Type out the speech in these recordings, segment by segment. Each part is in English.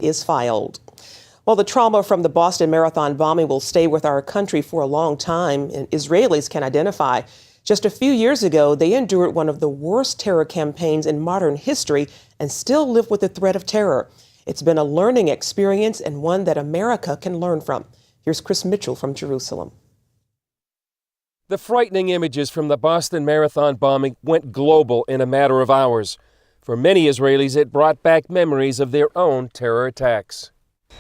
is filed. Well, the trauma from the Boston Marathon bombing will stay with our country for a long time, and Israelis can identify. Just a few years ago, they endured one of the worst terror campaigns in modern history and still live with the threat of terror. It's been a learning experience and one that America can learn from. Here's Chris Mitchell from Jerusalem. The frightening images from the Boston Marathon bombing went global in a matter of hours. For many Israelis, it brought back memories of their own terror attacks.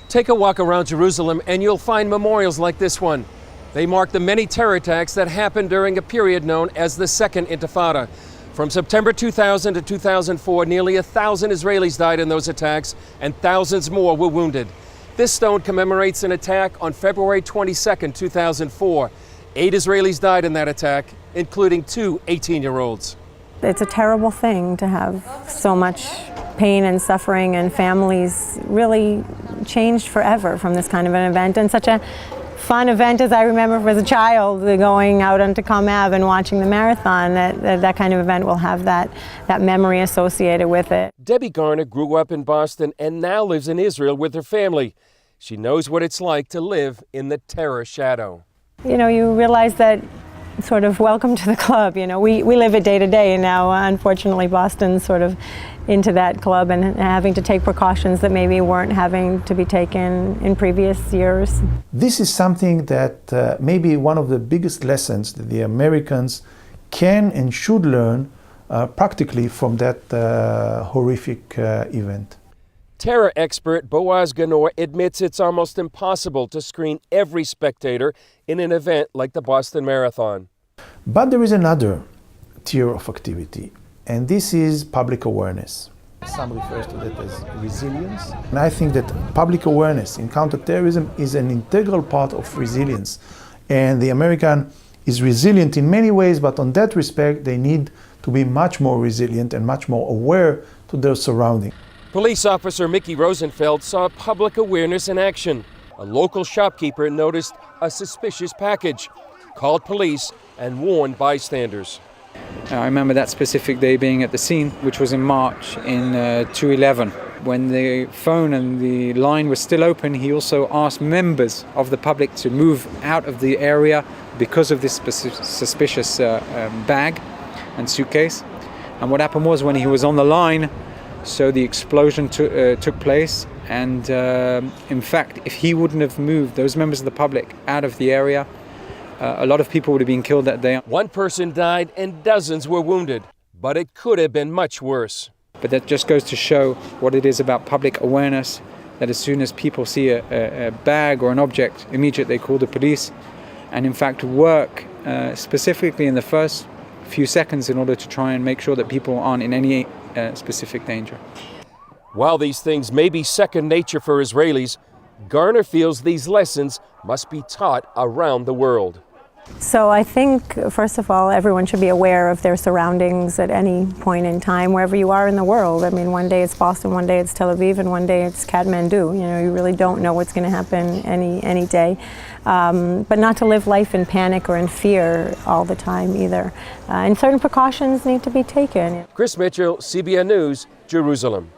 Take a walk around Jerusalem and you'll find memorials like this one. They mark the many terror attacks that happened during a period known as the Second Intifada. From September 2000 to 2004, nearly 1,000 Israelis died in those attacks and thousands more were wounded. This stone commemorates an attack on February 22, 2004. 8 Israelis died in that attack, including 2 18-year-olds. It's a terrible thing to have so much pain and suffering, and families really changed forever from this kind of an event. And such a fun event as I remember as a child, going out onto Com Ave and watching the marathon, that kind of event will have that memory associated with it. Debbie Garner grew up in Boston and now lives in Israel with her family. She knows what it's like to live in the terror shadow. You know, you realize that sort of welcome to the club. You know, we live it day to day, and now unfortunately Boston's sort of into that club and having to take precautions that maybe weren't having to be taken in previous years. This is something that maybe one of the biggest lessons that the Americans can and should learn practically from that horrific event. Terror expert Boaz Ganor admits it's almost impossible to screen every spectator in an event like the Boston Marathon. But there is another tier of activity, and this is public awareness. Some refers to that as resilience. And I think that public awareness in counterterrorism is an integral part of resilience. And the American is resilient in many ways, but on that respect, they need to be much more resilient and much more aware to their surroundings. Police officer Mickey Rosenfeld saw public awareness in action. A local shopkeeper noticed a suspicious package, called police, and warned bystanders. I remember that specific day being at the scene, which was in March in 2011. When the phone and the line was still open, he also asked members of the public to move out of the area because of this suspicious bag and suitcase. And what happened was, when he was on the line, so the explosion took place, and in fact, if he wouldn't have moved those members of the public out of the area, a lot of people would have been killed that day. One person died and dozens were wounded, but it could have been much worse. But that just goes to show what it is about public awareness, that as soon as people see a bag or an object, immediately they call the police, and in fact work specifically in the first few seconds in order to try and make sure that people aren't in any specific danger. While these things may be second nature for Israelis, Garner feels these lessons must be taught around the world. So I think, first of all, everyone should be aware of their surroundings at any point in time, wherever you are in the world. I mean, one day it's Boston, one day it's Tel Aviv, and one day it's Kathmandu. You know, you really don't know what's going to happen any day. But not to live life in panic or in fear all the time either. And certain precautions need to be taken. Chris Mitchell, CBN News, Jerusalem.